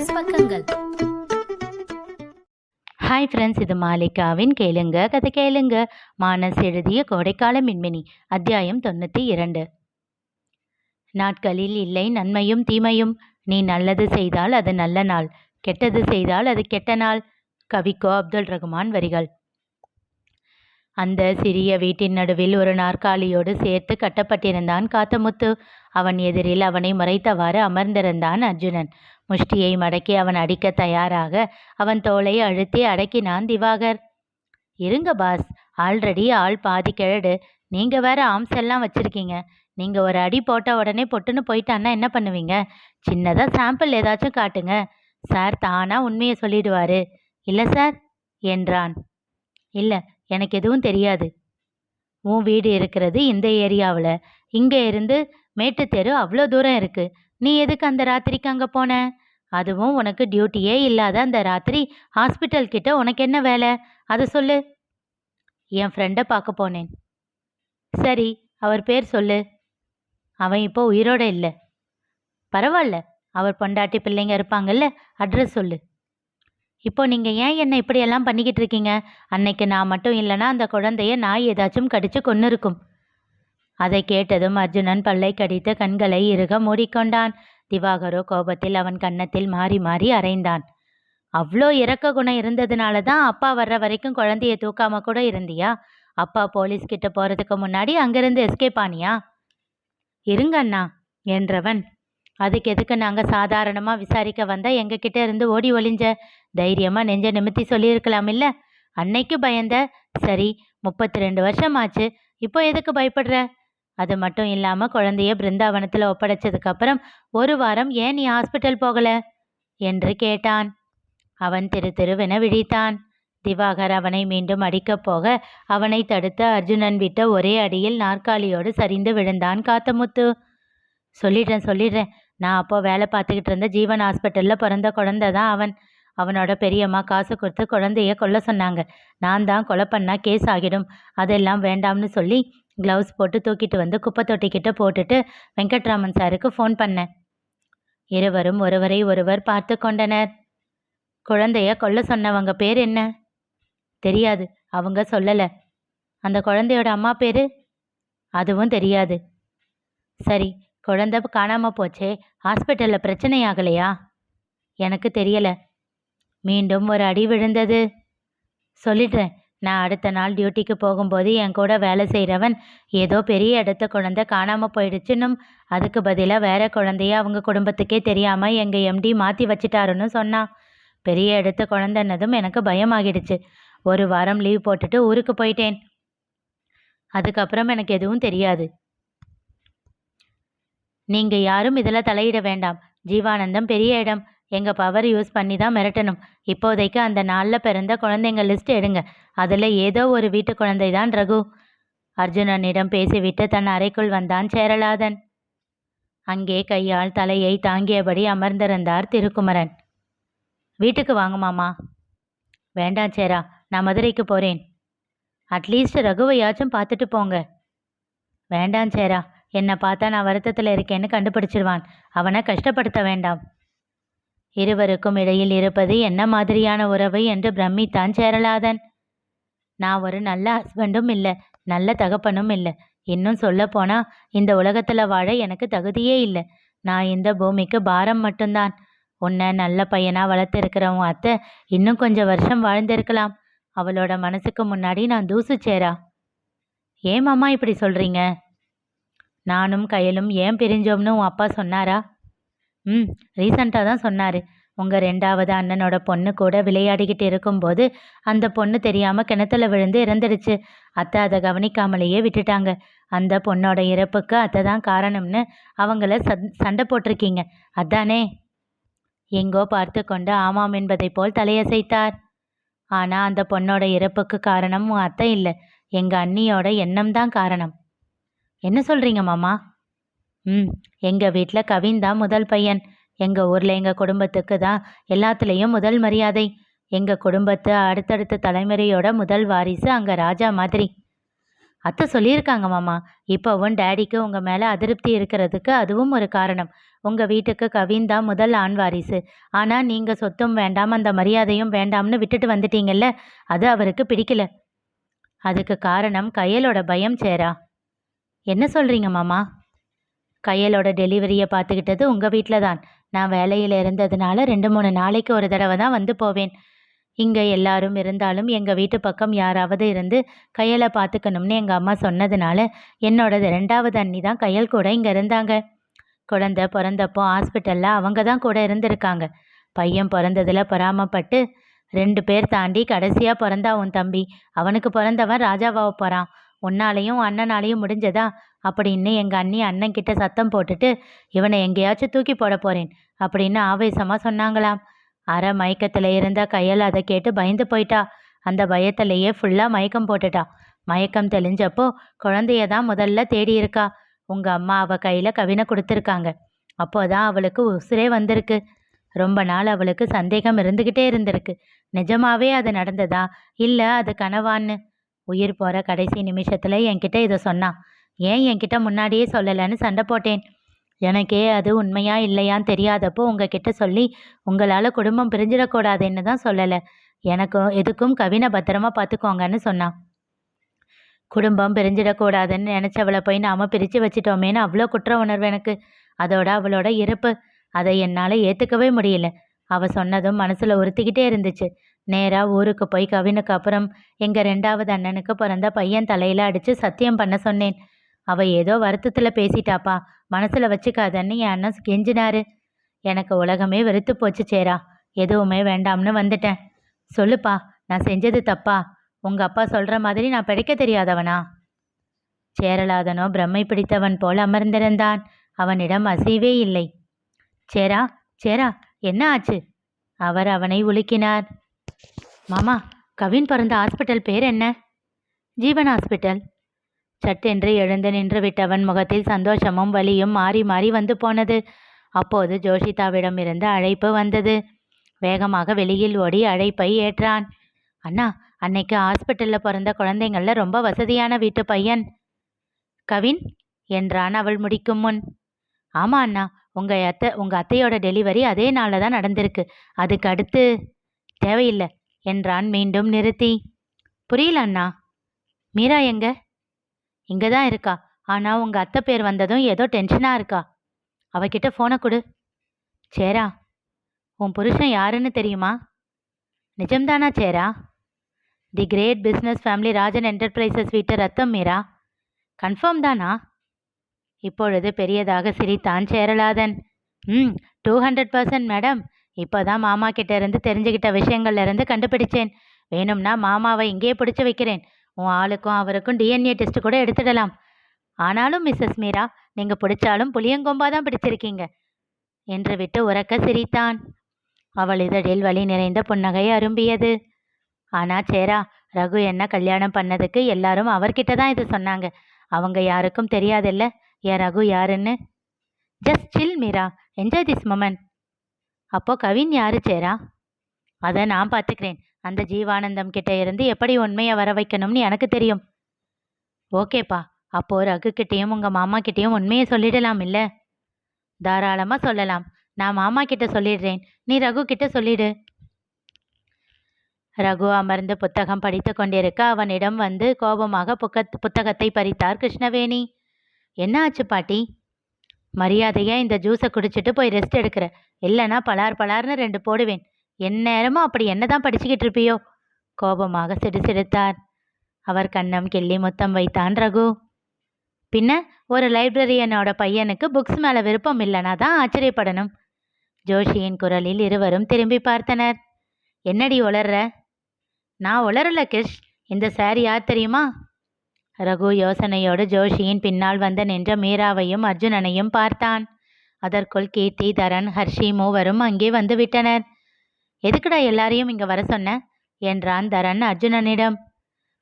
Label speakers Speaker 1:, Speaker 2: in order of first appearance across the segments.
Speaker 1: மானஸ் பக்கங்கள்.
Speaker 2: Hi friends, இது மாலிகாவின் கேளுங்க கதை கேளுங்க. மானஸ் எழுதிய கோடைக்கால மின்மினி, அத்தியாயம் 92. நாட்களில் இல்லை நன்மையும் தீமையும். நீ நல்லது செய்தால் அது நல்ல நாள், கெட்டது செய்தால் அது கெட்ட நாள். கவிக்கோ அப்துல் ரகுமான் வரிகள். அந்த சிறிய வீட்டின் நடுவில் ஒரு நாற்காலியோடு சேர்த்து கட்டப்பட்டிருந்தான் காத்தமுத்து. அவன் எதிரில் அவனை முறைத்தவாறு அமர்ந்திருந்தான் அர்ஜுனன். முஷ்டியை மடக்கி அவன் அடிக்க தயாராக அவன் தோளை அழுத்தி அடக்கினான் திவாகர். இருங்க பாஸ், ஆல்ரெடி ஆள் பாதி கிழடு, நீங்க வேற ஆம்ஸ் எல்லாம் வச்சிருக்கீங்க. நீங்க ஒரு அடி போட்ட உடனே பொட்டுன்னு போயிட்டான்னா என்ன பண்ணுவீங்க? சின்னதா சாம்பிள் ஏதாச்சும் காட்டுங்க, சார் தானா உண்மையை சொல்லிடுவாரு. இல்லை சார் என்றான். இல்லை, எனக்கு எதுவும் தெரியாது. உன் வீடு இருக்கிறது இந்த ஏரியாவில், இங்கே இருந்து மேட்டுத்தெரு அவ்வளோ தூரம் இருக்குது. நீ எதுக்கு அந்த ராத்திரிக்கு அங்கே போன? அதுவும் உனக்கு டியூட்டியே இல்லாத அந்த ராத்திரி ஹாஸ்பிட்டல் கிட்ட உனக்கு என்ன வேலை? அதை சொல்லு. என் ஃப்ரெண்டை பார்க்க போனேன். சரி, அவர் பேர் சொல்லு. அவன் இப்போ உயிரோட இல்லை. பரவாயில்ல, அவர் பொண்டாட்டி பிள்ளைங்க இருப்பாங்கல்ல, அட்ரஸ் சொல்லு. இப்போ நீங்கள் ஏன் என்ன இப்படியெல்லாம் பண்ணிக்கிட்டு இருக்கீங்க? அன்னைக்கு நான் மட்டும் இல்லைன்னா அந்த குழந்தைய நாய் ஏதாச்சும் கடிச்சு கொன்று இருக்கும். அதை கேட்டதும் அர்ஜுனன் பல்லை கடித்து கண்களை இறுக மூடிக்கொண்டான். திவாகரோ கோபத்தில் அவன் கன்னத்தில் மாறி மாறி அறைந்தான். அவ்வளோ இரக்க குணம் இருந்ததுனால தான் அப்பா வர்ற வரைக்கும் குழந்தைய தூக்காம கூட இருந்தியா? அப்பா போலீஸ் கிட்ட போகிறதுக்கு முன்னாடி அங்கிருந்து எஸ்கேப் ஆனியா? இருங்க அண்ணா என்றவன். அதுக்கு எதுக்கு நாங்கள் சாதாரணமாக விசாரிக்க வந்தால் எங்ககிட்ட இருந்து ஓடி ஒளிஞ்ச? தைரியமாக நெஞ்ச நிமித்தி சொல்லியிருக்கலாம் இல்லை? அன்னைக்கு பயந்த. சரி, 32 வருஷம் ஆச்சு, இப்போ எதுக்கு பயப்படுற? அது மட்டும் இல்லாமல் குழந்தைய பிருந்தாவனத்தில் ஒப்படைச்சதுக்கப்புறம் 1 வாரம் ஏன் நீ ஹாஸ்பிட்டல் போகல என்று கேட்டான். அவன் திருவென விழித்தான். திவாகர் அவனை மீண்டும் அடிக்கப் போக அவனை தடுத்த அர்ஜுனன் விட்ட ஒரே அடியில் நாற்காலியோடு சரிந்து விழுந்தான் காத்தமுத்து. சொல்லிடுறேன், நான் அப்போ வேலை பார்த்துக்கிட்டு இருந்த ஜீவன் ஹாஸ்பிட்டலில் பிறந்த குழந்தை தான் அவன். அவனோட பெரியம்மா காசு கொடுத்து குழந்தைய கொல்ல சொன்னாங்க. நான் தான் கொலை பண்ணா கேஸ் ஆகிடும், அதெல்லாம் வேண்டாம்னு சொல்லி க்ளவுஸ் போட்டு தூக்கிட்டு வந்து குப்பை தொட்டிக்கிட்ட போட்டுட்டு வெங்கட்ராமன் சாருக்கு ஃபோன் பண்ணேன். இருவரும் ஒருவரை ஒருவர் பார்த்து கொண்டனர். குழந்தைய கொல்ல சொன்னவங்க பேர் என்ன? தெரியாது, அவங்க சொல்லலை. அந்த குழந்தையோட அம்மா பேர்? அதுவும் தெரியாது. சரி, குழந்தை காணாமல் போச்சே, ஹாஸ்பிட்டலில் பிரச்சனை ஆகலையா? எனக்கு தெரியலை. மீண்டும் ஒரு அடி விழுந்தது. சொல்லிடுறேன், நான் அடுத்த நாள் டியூட்டிக்கு போகும்போது என் கூட வேலை செய்கிறவன் ஏதோ பெரிய இடத்த குழந்தை காணாமல் போயிடுச்சுன்னும் அதுக்கு பதிலாக வேற குழந்தைய அவங்க குடும்பத்துக்கே தெரியாமல் எங்கள் எம்டி மாற்றி வச்சிட்டாருன்னு சொன்னான். பெரிய இடத்த குழந்தைன்னதும் எனக்கு பயமாகிடுச்சு. 1 வாரம் லீவ் போட்டுட்டு ஊருக்கு போயிட்டேன். அதுக்கப்புறம் எனக்கு எதுவும் தெரியாது. நீங்கள் யாரும் இதில் தலையிட வேண்டாம். ஜீவானந்தம் பெரிய இடம், எங்கள் பவர் யூஸ் பண்ணி தான் மிரட்டணும். இப்போதைக்கு அந்த நாளில் பிறந்த குழந்தைங்க லிஸ்ட் எடுங்க, அதில் ஏதோ ஒரு வீட்டு குழந்தை தான் ரகு. அர்ஜுனனிடம் பேசிவிட்டு தன் அறைக்குள் வந்தான் சேரலாதன். அங்கே கையால் தலையை தாங்கியபடி அமர்ந்திருந்தார் திருக்குமரன். வீட்டுக்கு வாங்க மாமா. வேண்டாம் சேரா, நான் மதுரைக்கு போகிறேன். அட்லீஸ்ட் ரகுவையாச்சும் பார்த்துட்டு போங்க. வேண்டாம் சேரா, என்னை பார்த்தா நான் வருத்தத்தில் இருக்கேன்னு கண்டுபிடிச்சிருவான். அவனை கஷ்டப்படுத்த வேண்டாம். இருவருக்கும் இடையில் இருப்பது என்ன மாதிரியான உறவு என்று பிரமித்தான் சேரலாதன். நான் ஒரு நல்ல ஹஸ்பண்டும் இல்லை, நல்ல தகப்பனும் இல்லை. இன்னும் சொல்லப்போனால் இந்த உலகத்தில் வாழ எனக்கு தகுதியே இல்லை. நான் இந்த பூமிக்கு பாரம் மட்டும்தான். உன்னை நல்ல பையனாக வளர்த்துருக்கிற உன் அத்தை இன்னும் கொஞ்சம் வருஷம் வாழ்ந்திருக்கலாம். அவளோட மனசுக்கு முன்னாடி நான் தூசு சேரா. ஏன் மாமா இப்படி சொல்கிறீங்க? நானும் கையலும் ஏன் பிரிஞ்சோம்னு உன் அப்பா சொன்னாரா? ரீசண்டாக தான் சொன்னார். உங்கள் 2வது அண்ணனோட பொண்ணு கூட விளையாடிக்கிட்டு இருக்கும்போது அந்த பொண்ணு தெரியாமல் கிணத்துல விழுந்து இறந்துடுச்சு. அத்தை அதை கவனிக்காமலேயே விட்டுட்டாங்க. அந்த பொண்ணோட இறப்புக்கு அத்தை தான் காரணம்னு அவங்கள சண்டை போட்டிருக்கீங்க, அதானே? எங்கோ பார்த்து கொண்டு ஆமாம் என்பதை போல் தலையசைத்தார். ஆனால் அந்த பொண்ணோட இறப்புக்கு காரணம் உன் அத்தை இல்லை, எங்கள் அண்ணியோட எண்ணம் தான் காரணம். என்ன சொல்கிறீங்க மாமா? எங்கள் வீட்டில் கவின் தான் முதல் பையன். எங்கள் ஊரில் எங்கள் குடும்பத்துக்கு தான் எல்லாத்துலேயும் முதல் மரியாதை. எங்கள் குடும்பத்து அடுத்தடுத்த தலைமுறையோட முதல் வாரிசு அங்கே ராஜா மாதிரி. அத்தை சொல்லியிருக்காங்க மாமா. இப்போவும் டேடிக்கு உங்க மேல அதிருப்தி இருக்கிறதுக்கு அதுவும் ஒரு காரணம். உங்க வீட்டுக்கு கவின் தான் முதல் ஆண் வாரிசு. ஆனா நீங்க சொத்தும் வேண்டாம், அந்த மரியாதையும் வேண்டாம்னு விட்டுட்டு வந்துட்டீங்கல்ல, அது அவருக்கு பிடிக்கல. அதுக்கு காரணம் கயலோட பயம் சேரா. என்ன சொல்றீங்க மாமா? கையலோட டெலிவரியை பார்த்துக்கிட்டது உங்கள் வீட்டில் தான். நான் வேலையில் இருந்ததுனால 2-3 நாளைக்கு ஒரு தடவை தான் வந்து போவேன். இங்கே எல்லாரும் இருந்தாலும் எங்கள் வீட்டு பக்கம் யாராவது இருந்து கையலை பார்த்துக்கணும்னு எங்கள் அம்மா சொன்னதுனால என்னோட 2வது அண்ணி தான் கையல் கூட இங்கே இருந்தாங்க. குழந்தை பிறந்தப்போ ஹாஸ்பிட்டலில் அவங்க தான் கூட இருந்திருக்காங்க. பையன் பிறந்ததில் பொறாமப்பட்டு 2 பேர் தாண்டி கடைசியாக பிறந்தா உன் தம்பி. அவனுக்கு பிறந்தவன் ராஜாவாக போகிறான். உன்னாலையும் அண்ணனாலையும் முடிஞ்சதா அப்படின்னு எங்கள் அண்ணி அண்ணன்கிட்ட சத்தம் போட்டுட்டு இவனை எங்கேயாச்சும் தூக்கி போட போகிறேன் அப்படின்னு ஆவேசமாக சொன்னாங்களாம். அரை மயக்கத்தில் இருந்த கையல் அதை கேட்டு பயந்து போயிட்டா. அந்த பயத்திலேயே ஃபுல்லாக மயக்கம் போட்டுட்டா. மயக்கம் தெளிஞ்சப்போ குழந்தைய தான் முதல்ல தேடி இருக்கா. உங்கள் அம்மா அவள் கையில் கவினை கொடுத்துருக்காங்க. அப்போதான் அவளுக்கு உசுரே வந்திருக்கு. ரொம்ப நாள் அவளுக்கு சந்தேகம் இருந்துக்கிட்டே இருந்திருக்கு. நிஜமாவே அது நடந்ததா இல்லை அது கனவான்னு. உயிர் போகிற கடைசி நிமிஷத்தில் என்கிட்ட இதை சொன்னான். ஏன் என்கிட்ட முன்னாடியே சொல்லலைன்னு சண்டை போட்டேன். எனக்கே அது உண்மையா இல்லையான்னு தெரியாதப்போ உங்ககிட்ட சொல்லி உங்களால் குடும்பம் பிரிஞ்சிடக்கூடாதுன்னு தான் சொல்லலை. எனக்கும் எதுக்கும் கவினை பத்திரமா பார்த்துக்கோங்கன்னு சொன்னான். குடும்பம் பிரிஞ்சிடக்கூடாதுன்னு நினச்சவளை போய் நாம் பிரித்து வச்சிட்டோமேன்னு அவ்வளோ குற்ற உணர்வு எனக்கு. அதோட அவளோட இறப்பு, அதை என்னால் ஏற்றுக்கவே முடியல. அவள் சொன்னதும் மனசில் உறுத்திக்கிட்டே இருந்துச்சு. நேராக ஊருக்கு போய் கவினுக்கு அப்புறம் எங்கள் 2வது அண்ணனுக்கு பிறந்த பையன் தலையில் அடித்து சத்தியம் பண்ண சொன்னேன். அவள் ஏதோ வருத்தத்தில் பேசிட்டாப்பா, மனசில் வச்சுக்காதன்னு என் அண்ணன் கெஞ்சினாரு. எனக்கு உலகமே வெறுத்து போச்சு சேரா. எதுவுமே வேண்டாம்னு வந்துட்டேன். சொல்லுப்பா, நான் செஞ்சது தப்பா? உங்கள் அப்பா சொல்கிற மாதிரி நான் படிக்க தெரியாதவனா? சேரலாதனோ பிரம்மை பிடித்தவன் போல் அமர்ந்திருந்தான். அவனிடம் அசைவே இல்லை. சேரா, சேரா, என்ன ஆச்சு? அவர் அவனை உலுக்கினார். மாமா, கவின் பிறந்த ஹாஸ்பிட்டல் பேர் என்ன? ஜீவன் ஹாஸ்பிட்டல். சட்டென்று எழுந்து நின்று விட்டவன் முகத்தில் சந்தோஷமும் வலியும் மாறி மாறி வந்து போனது. அப்போது ஜோஷிதாவிடம் இருந்து அழைப்பு வந்தது. வேகமாக வெளியில் ஓடி அழைப்பை ஏற்றான். அண்ணா, அன்னைக்கு ஹாஸ்பிட்டலில் பிறந்த குழந்தைங்கள ரொம்ப வசதியான வீட்டு பையன் கவின் என்றான் அவள் முடிக்கும் முன். ஆமா அண்ணா, உங்கள் அத்தையோட டெலிவரி அதே நாளில் தான் நடந்திருக்கு. அதுக்கு அடுத்து தேவையில்லை என்றான் மீண்டும் நிறுத்தி. புரியல அண்ணா. மீரா எங்க? இங்கே தான் இருக்கா. ஆனால் உங்கள் அத்தை பேர் வந்ததும் ஏதோ டென்ஷனாக இருக்கா. அவகிட்ட ஃபோனை கொடு. சேரா, உன் புருஷன் யாருன்னு தெரியுமா? நிஜம்தானா சேரா? The great business family Rajan enterprises வீட்டு ரத்தம் மீரா. கன்ஃபார்ம் தானா? இப்பொழுது பெரியதாக சிரித்தான் சேரலாதன். 200% மேடம். இப்போ தான் மாமா கிட்ட இருந்து தெரிஞ்சுக்கிட்ட விஷயங்கள்ல இருந்து கண்டுபிடிச்சேன். வேணும்னா மாமாவை இங்கேயே பிடிச்சி வைக்கிறேன். உன் ஆளுக்கும் அவருக்கும் டிஎன்ஏ டெஸ்ட் கூட எடுத்துடலாம். ஆனாலும் மிஸ்ஸஸ் மீரா, நீங்கள் பிடிச்சாலும் புளியங்கொம்பா தான் பிடிச்சிருக்கீங்க என்று விட்டு உரக்க சிரித்தான். அவள் இதழில் வலி நிறைந்த புன்னகை அரும்பியது. ஆனா சேரா, ரகு என்ன கல்யாணம் பண்ணதுக்கு எல்லாரும் அவர்கிட்ட தான் இது சொன்னாங்க. அவங்க யாருக்கும் தெரியாதில்ல என் ரகு யாருன்னு. Just chill Meera, enjoy this moment. அப்போ கவின் யாரு சேரா? அதை நான் பார்த்துக்கிறேன். அந்த ஜீவானந்தம் கிட்ட இருந்து எப்படி உண்மையை வர வைக்கணும்னு எனக்கு தெரியும். ஓகேப்பா, அப்போ ரகு கிட்டேயும் உங்கள் மாமா கிட்டேயும் உண்மையை சொல்லிடலாம் இல்லை? தாராளமாக சொல்லலாம். நான் மாமா கிட்ட சொல்லிடுறேன், நீ ரகு கிட்ட சொல்லிடு. ரகு அமர்ந்து புத்தகம் படித்து கொண்டிருக்க அவனிடம் வந்து கோபமாக புத்தகத்தை பறித்தார் கிருஷ்ணவேணி. என்ன ஆச்சு பாட்டி? மரியாதையா இந்த ஜூஸை குடிச்சிட்டு போய் ரெஸ்ட் எடுக்கிற, இல்லைன்னா பலார் பலார்னு 2 போடுவேன். எந்நேரமும் அப்படி என்னதான் படிச்சுக்கிட்டு இருப்பியோ? கோபமாக சிடுசிடுத்தார். அவர் கண்ணம் கிள்ளி முத்தம் வைத்தான் ரகு. பின்ன ஒரு லைப்ரரியனோட பையனுக்கு புக்ஸ் மேலே விருப்பம் இல்லைனா தான் ஆச்சரியப்படணும். ஜோஷியின் குரலில் இருவரும் திரும்பி பார்த்தனர். என்னடி உளர்ற? நான் உளரல கிருஷ். இந்த சாரி யார் தெரியுமா? ரகு யோசனையோடு ஜோஷியின் பின்னால் வந்து நின்ற மீராவையும் அர்ஜுனனையும் பார்த்தான். அதற்குள் கீர்த்தி, தரன், ஹர்ஷி மூவரும் அங்கே வந்து விட்டனர். எதுக்குடா எல்லாரையும் இங்கே வர சொன்ன என்றான் தரன் அர்ஜுனனிடம்.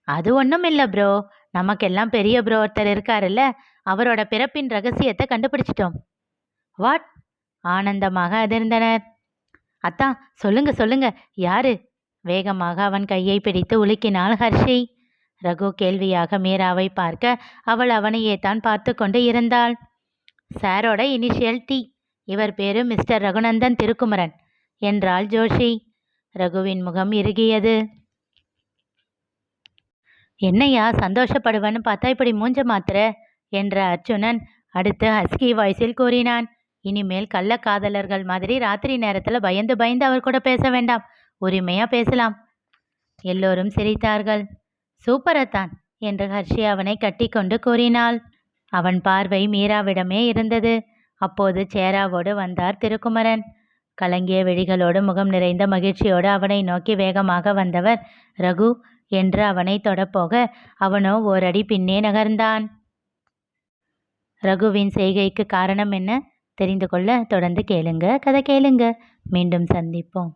Speaker 2: அது ஒன்றும் இல்லை ப்ரோ, நமக்கெல்லாம் பெரிய ப்ரோ ஒருத்தர் இருக்காருல்ல, அவரோட பிறப்பின் ரகசியத்தை கண்டுபிடிச்சிட்டோம். வாட்? ஆனந்தமாக அதிர்ந்தனர். அத்தான், சொல்லுங்க சொல்லுங்க, யாரு? வேகமாக அவன் கையை பிடித்து உலுக்கினாள் ஹர்ஷி. ரகு கேள்வியாக மீராவை பார்க்க அவள் அவனையே தான் பார்த்து கொண்டு இருந்தாள். சாரோட இனிஷியல் டி. இவர் பேரு மிஸ்டர் ரகுநந்தன் திருக்குமரன் என்றாள் ஜோஷி. ரகுவின் முகம் இறுகியது. என்னையா சந்தோஷப்படுவேன்னு பார்த்தா இப்படி மூஞ்ச மாத்திர என்ற அர்ச்சுனன் அடுத்து ஹஸ்கி வாய்ஸில் கூறினான். இனிமேல் கள்ளக்காதலர்கள் மாதிரி ராத்திரி நேரத்தில் பயந்து பயந்து அவர் கூட பேச வேண்டாம், உரிமையா பேசலாம். எல்லோரும் சிரித்தார்கள். சூப்பரத்தான் என்று ஹர்ஷி அவனை கட்டி கொண்டு கூறினாள். அவன் பார்வை மீராவிடமே இருந்தது. அப்போது சேராவோடு வந்தார் திருக்குமரன். கலங்கிய விழிகளோடு முகம் நிறைந்த மகிழ்ச்சியோடு அவனை நோக்கி வேகமாக வந்தவர் ரகு என்று அவனை தொடப்போக அவனோ ஓரடி பின்னே நகர்ந்தான். ரகுவின் செய்கைக்கு காரணம் என்ன தெரிந்து கொள்ள தொடர்ந்து கேளுங்க. கதை கேளுங்க. மீண்டும் சந்திப்போம்.